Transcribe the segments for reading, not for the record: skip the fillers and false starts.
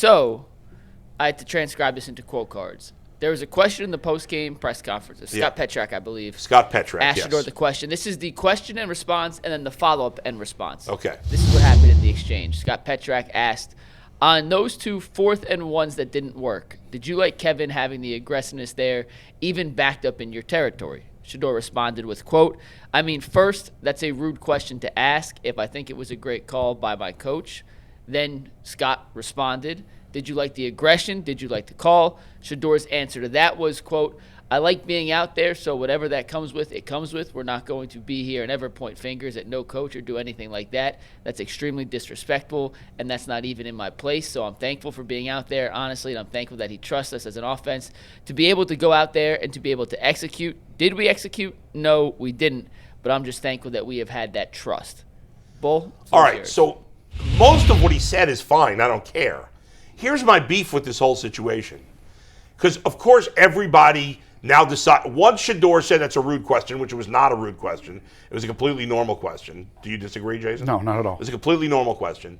So, I had to transcribe this into quote cards. There was a question in the post-game press conference. Scott Petrak, I believe. Scott Petrak, asked yes. Shedeur the question. This is the question and response, and then the follow-up and response. Okay. This is what happened in the exchange. Scott Petrak asked, on those 2 4th and 1s that didn't work, did you like Kevin having the aggressiveness there, even backed up in your territory? Shedeur responded with, quote, I mean, first, that's a rude question to ask if I think it was a great call by my coach. Then Scott responded, did you like the aggression? Did you like the call? Shedeur's answer to that was, quote, I like being out there, so whatever that comes with, it comes with. We're not going to be here and ever point fingers at no coach or do anything like that. That's extremely disrespectful, and that's not even in my place. So I'm thankful for being out there, honestly, and I'm thankful that he trusts us as an offense to be able to go out there and to be able to execute. Did we execute? No, we didn't, but I'm just thankful that we have had that trust. Bull? All right, so most of what he said is fine. I don't care. Here's my beef with this whole situation. Because, of course, everybody now decide. Once Shedeur said that's a rude question, which was not a rude question. It was a completely normal question. Do you disagree, Jason? No, not at all. It was a completely normal question.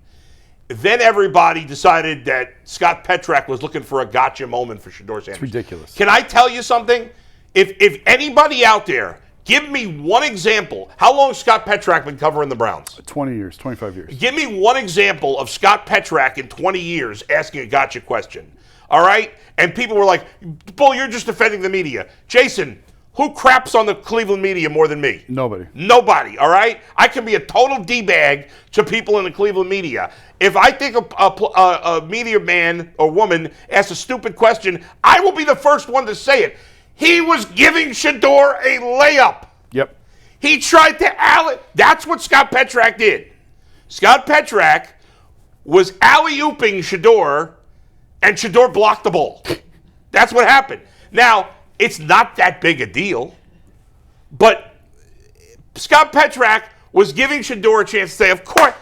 Then everybody decided that Scott Petrak was looking for a gotcha moment for Shedeur Sanders. It's ridiculous. Can I tell you something? If anybody out there, give me one example. How long has Scott Petrak been covering the Browns? 20 years, 25 years. Give me one example of Scott Petrak in 20 years asking a gotcha question. All right? And people were like, Bull, you're just defending the media. Jason, who craps on the Cleveland media more than me? Nobody. Nobody, all right? I can be a total D-bag to people in the Cleveland media. If I think a media man or woman asks a stupid question, I will be the first one to say it. He was giving Shedeur a layup. Yep. He tried to alley. That's what Scott Petrak did. Scott Petrak was alley-ooping Shedeur, and Shedeur blocked the ball. That's what happened. Now, it's not that big a deal, but Scott Petrak was giving Shedeur a chance to say, of course,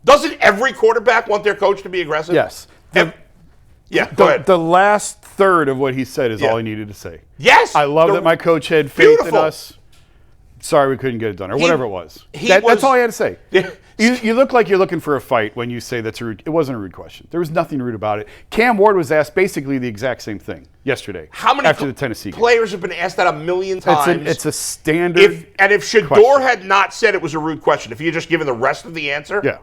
doesn't every quarterback want their coach to be aggressive? Yes. Go ahead. The last third of what he said is all he needed to say. Yes. I love that my coach had faith in us. Sorry we couldn't get it done, or whatever it was. That's all he had to say. You look like you're looking for a fight when you say that's a rude. It wasn't a rude question. There was nothing rude about it. Cam Ward was asked basically the exact same thing yesterday. How many after the Tennessee game. players have been asked that a million times? It's a standard. If Shedeur had not said it was a rude question, if he had just given the rest of the answer,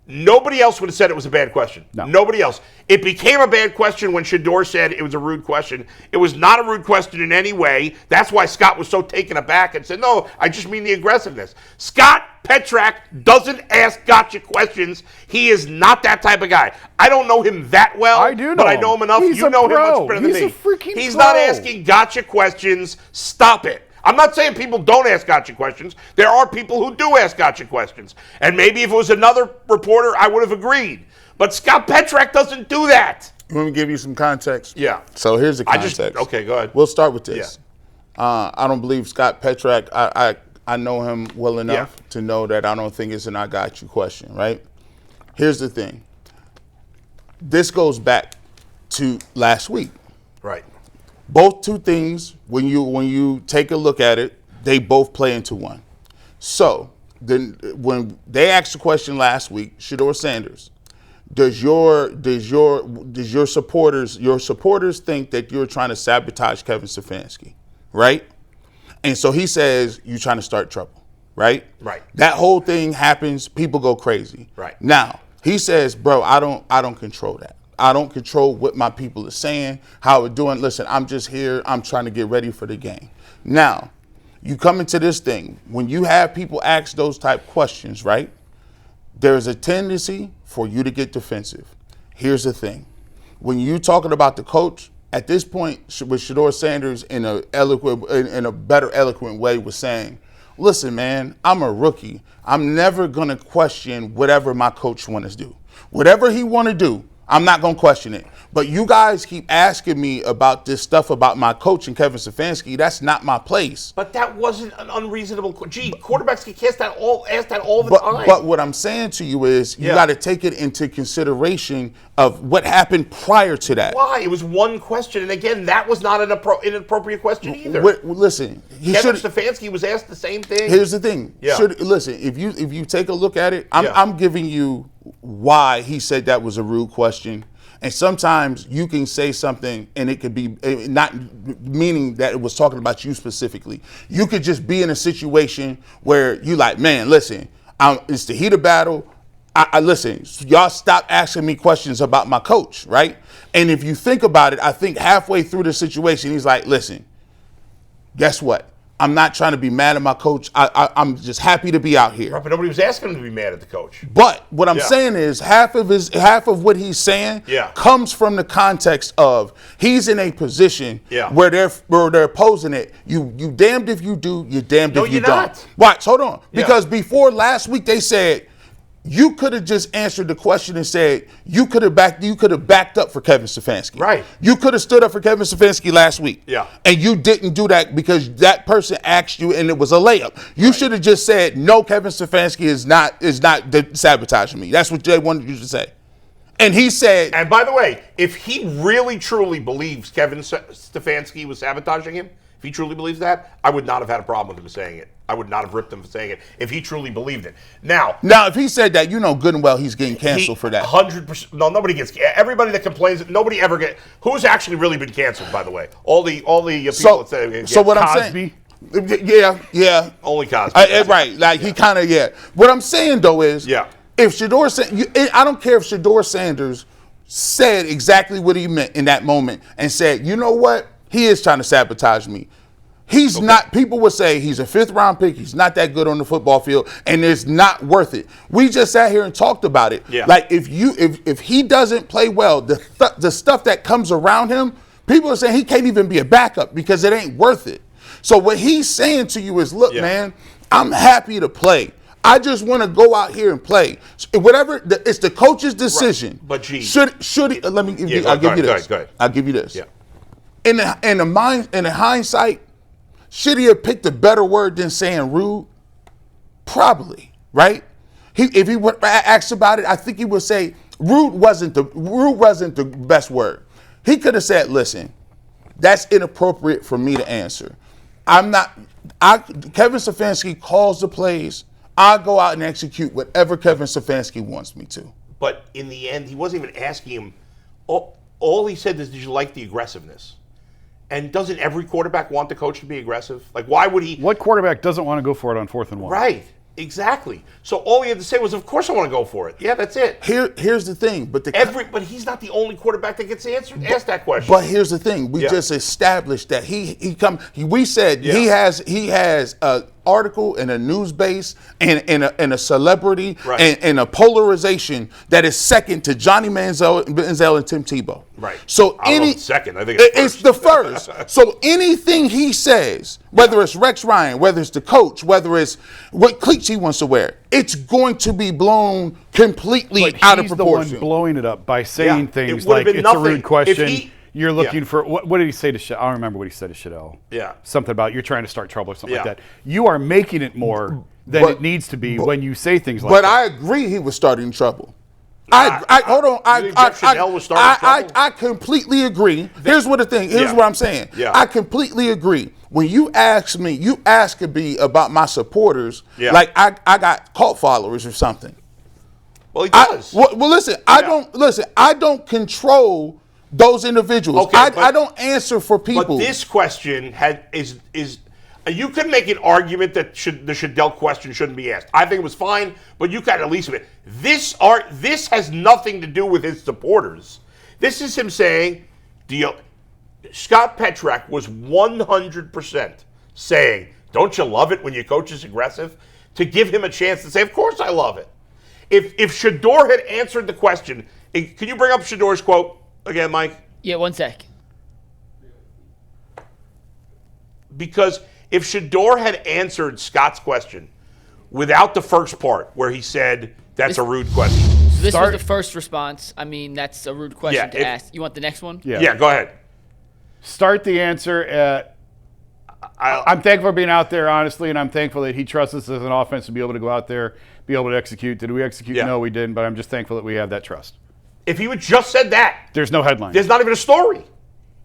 nobody else would have said it was a bad question. No. Nobody else. It became a bad question when Shedeur said it was a rude question. It was not a rude question in any way. That's why Scott was so taken aback and said, no, I just mean the aggressiveness. Scott Petrak doesn't ask gotcha questions. He is not that type of guy. I don't know him that well. I do know but I know him enough. You know him much better than me. He's a freaking He's pro. not asking gotcha questions. Stop it. I'm not saying people don't ask gotcha questions. There are people who do ask gotcha questions. And maybe if it was another reporter, I would have agreed. But Scott Petrak doesn't do that. Let me give you some context. Yeah. So here's the context. Okay, go ahead. We'll start with this. I don't believe Scott Petrak, I know him well enough to know that I don't think it's an I got you question, right? Here's the thing. This goes back to last week. Right. Both two things, when you take a look at it, they both play into one. So then when they asked the question last week, Shedeur Sanders, does your supporters think that you're trying to sabotage Kevin Stefanski, right? And so he says you're trying to start trouble, right? Right. That whole thing happens, people go crazy. Right. Now, he says, bro, I don't control that. I don't control what my people are saying, how we're doing. Listen, I'm just here. I'm trying to get ready for the game. Now, you come into this thing, when you have people ask those type questions, right, there's a tendency for you to get defensive. Here's the thing. When you're talking about the coach, at this point, with Shedeur Sanders in a better eloquent way was saying, listen, man, I'm a rookie. I'm never going to question whatever my coach wants to do. Whatever he want to do, I'm not going to question it. But you guys keep asking me about this stuff about my coach and Kevin Stefanski. That's not my place. But that wasn't an unreasonable question. Quarterbacks get asked that all the time. But what I'm saying to you is you got to take it into consideration of what happened prior to that. Why? It was one question. And again, that was not an inappropriate question either. Listen, Kevin Stefanski was asked the same thing. Here's the thing. Yeah. Listen, if you take a look at it, I'm giving you why he said that was a rude question. And sometimes you can say something and it could be not meaning that it was talking about you specifically. You could just be in a situation where you like, man, listen, it's the heat of battle. I listen, y'all stop asking me questions about my coach, right? And if you think about it, I think halfway through the situation, he's like, listen, guess what? I'm not trying to be mad at my coach. I'm just happy to be out here. Right, but nobody was asking him to be mad at the coach. But what I'm saying is half of what he's saying comes from the context of he's in a position where they're opposing it. You damned if you do, you damned if you don't. Not. Watch, hold on. Because before last week they said you could have just answered the question and said you could have backed up for Kevin Stefanski. Right. You could have stood up for Kevin Stefanski last week. Yeah. And you didn't do that because that person asked you and it was a layup. You should have just said, no, Kevin Stefanski is not sabotaging me. That's what they wanted you to say. And he said. And by the way, if he really truly believes Kevin Stefanski was sabotaging him, if he truly believes that, I would not have had a problem with him saying it. I would not have ripped him for saying it if he truly believed it. Now, if he said that, you know good and well he's getting canceled for that. 100%. No, nobody gets. Everybody that complains, nobody ever get. Who's actually really been canceled? By the way, all the people that say. So what Cosby? I'm saying, yeah, only Cosby, right? Like he kind of What I'm saying though is, if Shedeur, I don't care if Shedeur Sanders said exactly what he meant in that moment and said, you know what, he is trying to sabotage me. He's not, people would say he's a 5th round pick. He's not that good on the football field and it's not worth it. We just sat here and talked about it. Yeah. Like if he doesn't play well, the stuff that comes around him, people are saying he can't even be a backup because it ain't worth it. So what he's saying to you is, look, man, I'm happy to play. I just want to go out here and play. Whatever, it's the coach's decision. Right. But gee, should he? Let me. I'll give you this. Go ahead. I'll give you this. Yeah. In the hindsight, should he have picked a better word than saying rude? Probably, right? If he would ask about it, I think he would say rude wasn't the best word. He could have said, "Listen, that's inappropriate for me to answer. Kevin Stefanski calls the plays. I go out and execute whatever Kevin Stefanski wants me to." But in the end, he wasn't even asking him. All he said is, "Did you like the aggressiveness?" And doesn't every quarterback want the coach to be aggressive? Like, why would he? What quarterback doesn't want to go for it on 4th and 1? Right. Exactly. So all he had to say was, "Of course I want to go for it." Yeah, that's it. Here's the thing, but he's not the only quarterback that gets asked that question. But here's the thing: we just established that we said he has a article and a news base and a celebrity and a polarization that is second to Johnny Manziel and Tim Tebow. Right. So I don't know if it's second. I think it's the first. So anything he says, whether it's Rex Ryan, whether it's the coach, whether it's what cleats he wants to wear, it's going to be blown completely out of proportion. He's the one blowing it up by saying things it like it's nothing. a rude question. You're looking for what did he say to Shedeur? I don't remember what he said to Shedeur. Yeah. Something about you're trying to start trouble or something like that. You are making it more than it needs to be when you say things like that. But I agree he was starting trouble. Hold on. I completely agree. Here's what I'm saying. Yeah. I completely agree. When you ask me, you ask me about my supporters, like I got cult followers or something. Well, he does. Listen, I don't control those individuals. Okay, I don't answer for people. But this question is you could make an argument that the Shedeur question shouldn't be asked. I think it was fine, but you got at least admit this has nothing to do with his supporters. This is him saying, Scott Petrak was 100% saying, "Don't you love it when your coach is aggressive?" To give him a chance to say, "Of course I love it." If Shedeur had answered the question, can you bring up Shedeur's quote again, Mike? Yeah, 1 sec. Because if Shedeur had answered Scott's question without the first part where he said that's a rude question. So this was the first response. I mean, that's a rude question to ask. You want the next one? Yeah, go ahead. Start the answer at I'm thankful for being out there, honestly, and I'm thankful that he trusts us as an offense to be able to go out there, be able to execute. Did we execute? Yeah. No, we didn't, but I'm just thankful that we have that trust. If he would just said that, there's no headline. There's not even a story.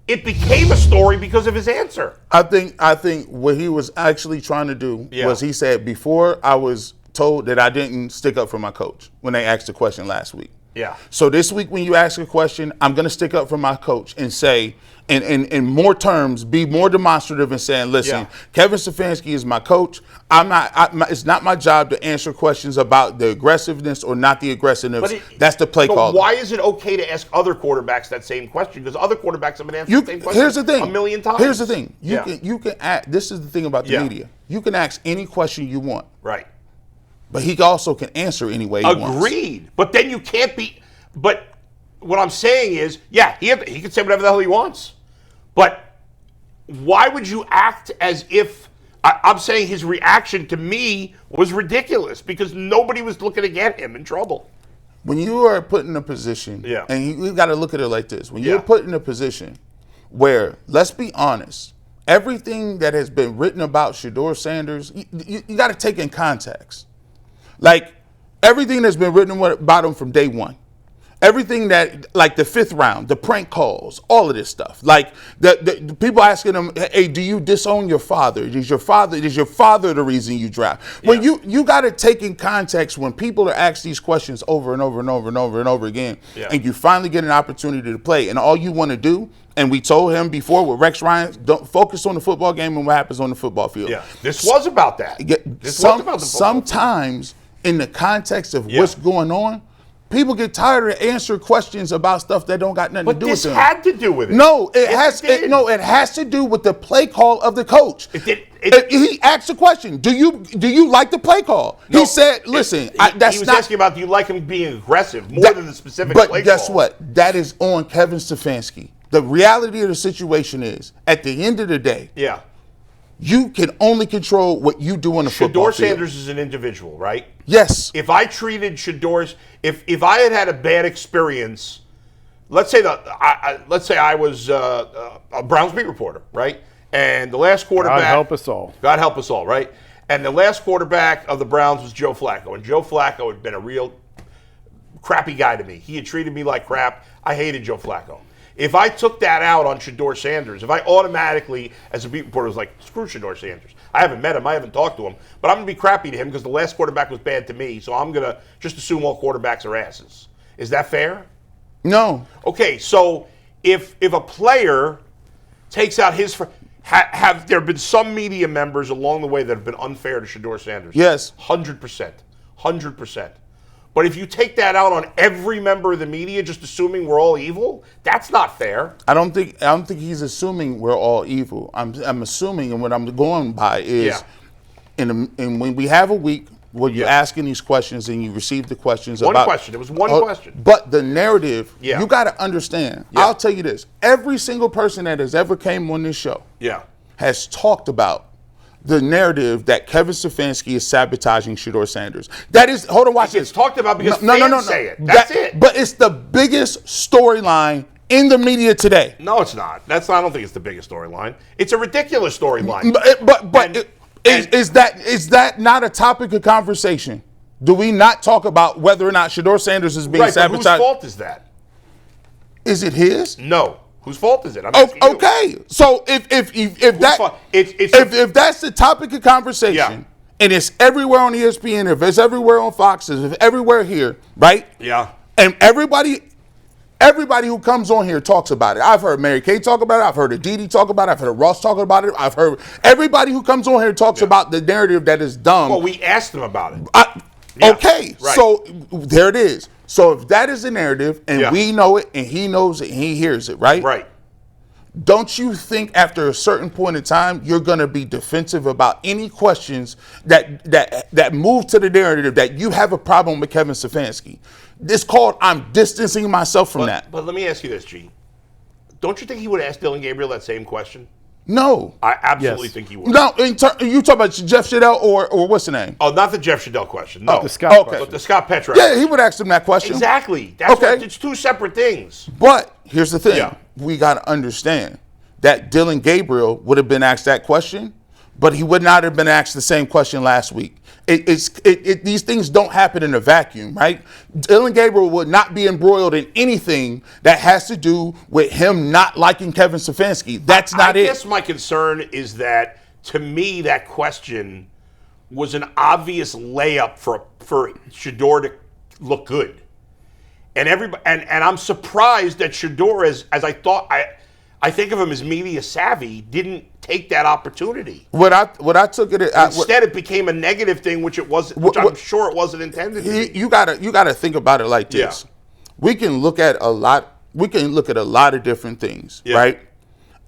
It became a story because of his answer. I think what he was actually trying to do was he said, before I was told that I didn't stick up for my coach when they asked the question last week. Yeah. So this week when you ask a question, I'm going to stick up for my coach and say, in more terms, be more demonstrative and saying, listen, Kevin Stefanski is my coach. It's not my job to answer questions about the aggressiveness or not the aggressiveness. That's the play call. Why is it okay to ask other quarterbacks that same question? Because other quarterbacks have been answering the same question here's the thing. a million times. Here's the thing. You can ask, this is the thing about the media. You can ask any question you want. Right. But he also can answer any way he wants. Agreed. But then you can't be. But what I'm saying is, he can say whatever the hell he wants. But why would you act as if I'm saying his reaction to me was ridiculous because nobody was looking to get him in trouble. When you are put in a position, and you got to look at it like this. When you're put in a position where, let's be honest, everything that has been written about Shedeur Sanders, you got to take in context. Like, everything that's been written about him from day one. Everything that, like the 5th round, the prank calls, all of this stuff. Like the people asking him, hey, do you disown your father? Is your father the reason you draft? When you got to take in context when people are asked these questions over and over and over and over and over again, and you finally get an opportunity to play, and all you want to do, and we told him before with Rex Ryan, don't focus on the football game and what happens on the football field. Yeah, this was about that. This was about the football sometimes in the context of what's going on, people get tired of answering questions about stuff that don't got nothing to do with them. But this had to do with it. No, it has to do with the play call of the coach. He asked a question. Do you like the play call? No, he said, listen, he was asking about, do you like him being aggressive more than the specific play call? But guess what? That is on Kevin Stefanski. The reality of the situation is, at the end of the day, you can only control what you do on the football field. Shedeur Sanders is an individual, right? Yes. If I treated Shedeur's, if I had a bad experience, let's say I was a Browns beat reporter, right? And the last quarterback. God help us all. God help us all, right? And the last quarterback of the Browns was Joe Flacco, and Joe Flacco had been a real crappy guy to me. He had treated me like crap. I hated Joe Flacco. If I took that out on Shedeur Sanders, if I automatically, as a beat reporter, was like, screw Shedeur Sanders. I haven't met him. I haven't talked to him. But I'm going to be crappy to him because the last quarterback was bad to me, so I'm going to just assume all quarterbacks are asses. Is that fair? No. Okay, so if a player takes out his... Have there been some media members along the way that have been unfair to Shedeur Sanders? Yes. 100%. 100%. But if you take that out on every member of the media, just assuming we're all evil, that's not fair. I don't think he's assuming we're all evil. I'm assuming, and what I'm going by is, and when we have a week where you're asking these questions and you receive the questions It was one question. But the narrative, you got to understand. I'll tell you this: every single person that has ever came on this show, has talked about the narrative that Kevin Stefanski is sabotaging Shedeur Sanders. That is, hold on, watch this. It's talked about because fans say it. That's it. But it's the biggest storyline in the media today. No, it's not. I don't think it's the biggest storyline. It's a ridiculous storyline. Is that not a topic of conversation? Do we not talk about whether or not Shedeur Sanders is being sabotaged? But whose fault is that? Is it his? No. Whose fault is it? Okay, so if that's the topic of conversation, and it's everywhere on ESPN, if it's everywhere on Fox, if it's everywhere here, right? Yeah. And everybody who comes on here talks about it. I've heard Mary Kay talk about it. I've heard Aditi talk about it. I've heard Ross talk about it. I've heard everybody who comes on here talks about the narrative that is dumb. Well, we asked them about it. Okay, so there it is. So if that is the narrative, and we know it, and he knows it, and he hears it, right? Right. Don't you think after a certain point in time, you're going to be defensive about any questions that move to the narrative that you have a problem with Kevin Stefanski? It's called I'm distancing myself from that. But let me ask you this, G. Don't you think he would ask Dylan Gabriel that same question? No. I absolutely think he would. No, you talk about Jeff Shedeur or what's the name? Oh, not the Jeff Shedeur question. No. The Scott question. But the Scott Petrak. Yeah, he would ask him that question. Exactly. It's two separate things. But here's the thing. We got to understand that Dylan Gabriel would have been asked that question, but he would not have been asked the same question last week. These things don't happen in a vacuum, right? Dylan Gabriel would not be embroiled in anything that has to do with him not liking Kevin Stefanski. That's not it. I guess my concern is that, to me, that question was an obvious layup for Shedeur to look good. And I'm surprised that Shedeur, as I thought, I think of him as media savvy, didn't take that opportunity. What I took it instead, it became a negative thing, which it was, which I'm sure it wasn't intended to be. You gotta think about it like this. Yeah. We can look at a lot of different things, right?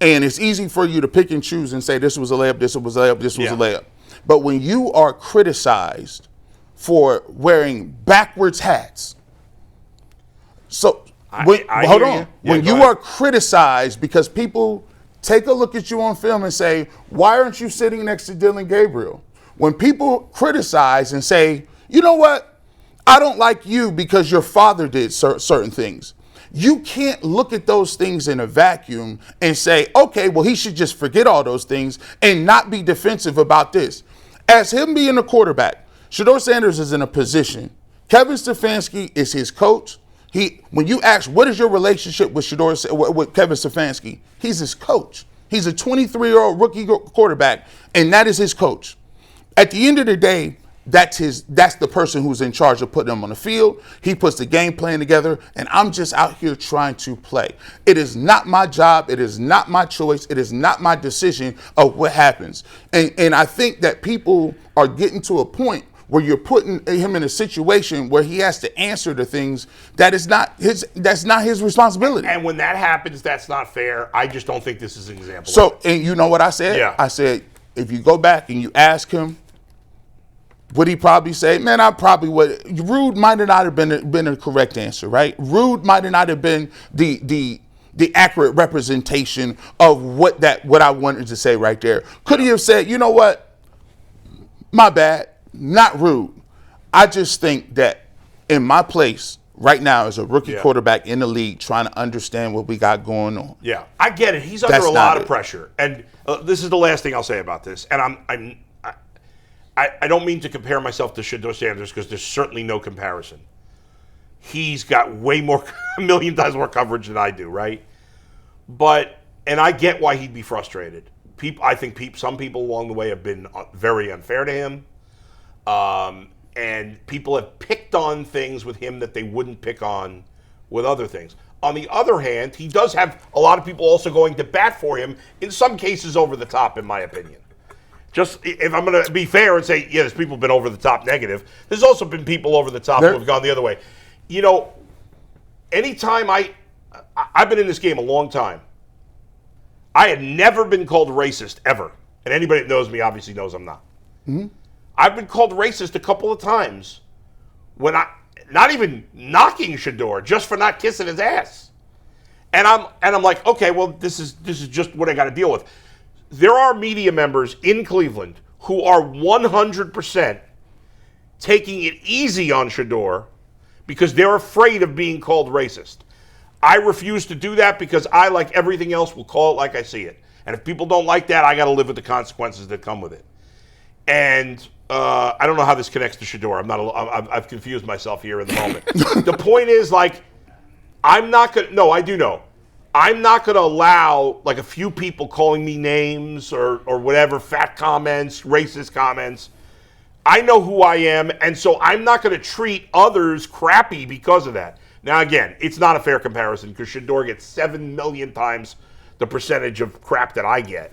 And it's easy for you to pick and choose and say this was a layup, this was a layup, this was a layup. But when you are criticized for wearing backwards hats, hold on. When you are criticized because people take a look at you on film and say, why aren't you sitting next to Dylan Gabriel? When people criticize and say, you know what, I don't like you because your father did certain things. You can't look at those things in a vacuum and say, okay, well, he should just forget all those things and not be defensive about this. As him being a quarterback, Shedeur Sanders is in a position. Kevin Stefanski is his coach. When you ask, what is your relationship with Kevin Stefanski? He's his coach. He's a 23-year-old rookie quarterback, and that is his coach. At the end of the day, that's the person who's in charge of putting him on the field. He puts the game plan together, and I'm just out here trying to play. It is not my job. It is not my choice. It is not my decision of what happens. And I think that people are getting to a point where you're putting him in a situation where he has to answer the things that's not his responsibility. And when that happens, that's not fair. I just don't think this is an example. So, and you know what I said? Yeah. I said, if you go back and you ask him, would he probably say, man, I probably would. Rude might not have been a correct answer, right? Rude might not have been the accurate representation of what I wanted to say right there. Could he have said, you know what? My bad. Not rude. I just think that in my place right now as a rookie quarterback in the league trying to understand what we got going on. Yeah, I get it. He's under a lot of pressure. And this is the last thing I'll say about this. And I don't mean to compare myself to Shedeur Sanders because there's certainly no comparison. He's got a million times more coverage than I do, right? And I get why he'd be frustrated. I think some people along the way have been very unfair to him. And people have picked on things with him that they wouldn't pick on with other things. On the other hand, he does have a lot of people also going to bat for him, in some cases over the top, in my opinion. Just if I'm going to be fair and say, there's people been over the top negative, there's also been people over the top who have gone the other way. You know, anytime I've been in this game a long time, I had never been called racist, ever. And anybody that knows me obviously knows I'm not. Mm-hmm. I've been called racist a couple of times when not even knocking Shedeur, just for not kissing his ass. And I'm like, okay, well, this is just what I got to deal with. There are media members in Cleveland who are 100% taking it easy on Shedeur because they're afraid of being called racist. I refuse to do that because I, like everything else, will call it like I see it. And if people don't like that, I got to live with the consequences that come with it. And I don't know how this connects to Shedeur. I've confused myself here in the moment. The point is, like, I do know. I'm not going to allow, like, a few people calling me names or whatever, fat comments, racist comments. I know who I am, and so I'm not going to treat others crappy because of that. Now, again, it's not a fair comparison because Shedeur gets 7 million times the percentage of crap that I get.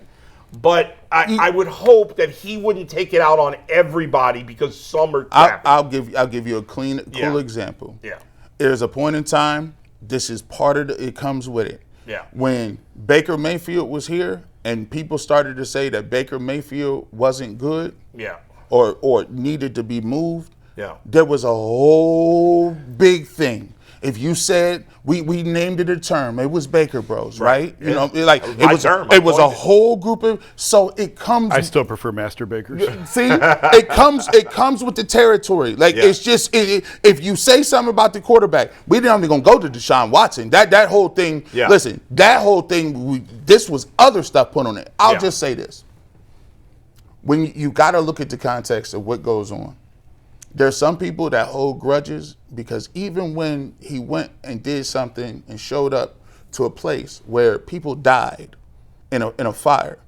But I would hope that he wouldn't take it out on everybody because some are crappy. I'll give you a cool example. Yeah. There's a point in time, this is part of it comes with it. Yeah. When Baker Mayfield was here and people started to say that Baker Mayfield wasn't good or needed to be moved, there was a whole big thing. If you said we named it a term, it was Baker Bros, right? You know, like it was a whole group of. So it comes. I still prefer Master Bakers. See, it comes with the territory. Like it's just if you say something about the quarterback, we're not even gonna go to Deshaun Watson. That whole thing. Yeah. Listen, that whole thing. This was other stuff put on it. I'll just say this: when you got to look at the context of what goes on. There's some people that hold grudges because even when he went and did something and showed up to a place where people died in a fire,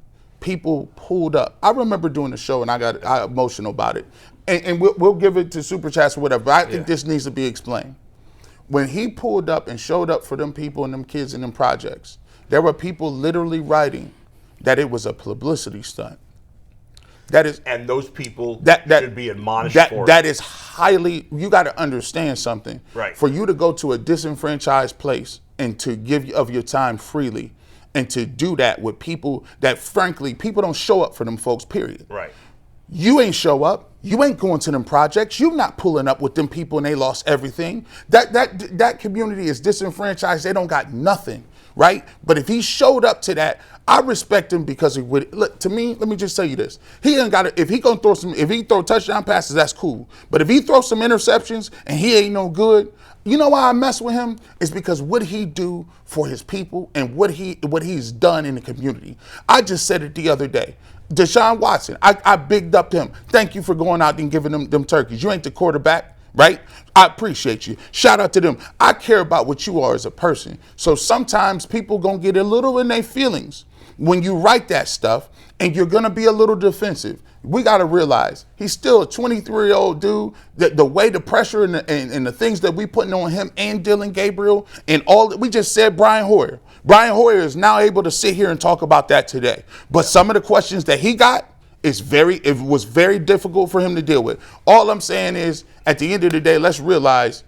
people pulled up. I remember doing the show and I got emotional about it. And we'll give it to Super Chats or whatever, but I think this needs to be explained. When he pulled up and showed up for them people and them kids in them projects, there were people literally writing that it was a publicity stunt. That is, and those people that should be admonished for it. That is highly, you got to understand something. Right. For you to go to a disenfranchised place and to give of your time freely and to do that with people that, frankly, people don't show up for them folks, period. Right. You ain't show up. You ain't going to them projects. You not pulling up with them people and they lost everything. That community is disenfranchised. They don't got nothing, right? But if he showed up to that, I respect him because he would. Look, to me, let me just tell you this: he ain't got to. If he gonna throw some, if he throw touchdown passes, that's cool. But if he throws some interceptions and he ain't no good, you know why I mess with him? It's because what he do for his people and what he's done in the community. I just said it the other day. Deshaun Watson, I bigged up him. Thank you for going out and giving them turkeys. You ain't the quarterback, right? I appreciate you. Shout out to them. I care about what you are as a person. So sometimes people gonna get a little in their feelings when you write that stuff, and you're gonna be a little defensive. We gotta realize he's still a 23-year-old dude. The way the pressure and the things that we putting on him and Dylan Gabriel and all that, we just said Brian Hoyer. Brian Hoyer is now able to sit here and talk about that today. But some of the questions that he got, it was very difficult for him to deal with. All I'm saying is, at the end of the day, let's realize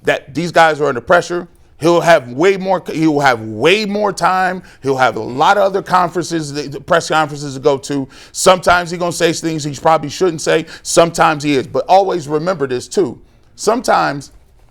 that these guys are under pressure. He'll have way more time. He'll have a lot of other conferences, press conferences to go to. Sometimes he's going to say things he probably shouldn't say. Sometimes he is. But always remember this, too. Sometimes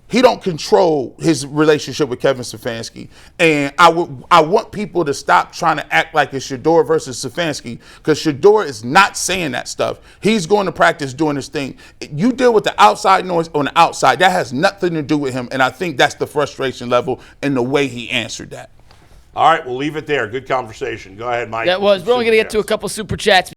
he don't control his relationship with Kevin Stefanski. And I want people to stop trying to act like it's Shedeur versus Stefanski, because Shedeur is not saying that stuff. He's going to practice doing this thing. You deal with the outside noise on the outside. That has nothing to do with him. And I think that's the frustration level and the way he answered that. All right, we'll leave it there. Good conversation. Go ahead, Mike. That was. We're only going to get to a couple super chats.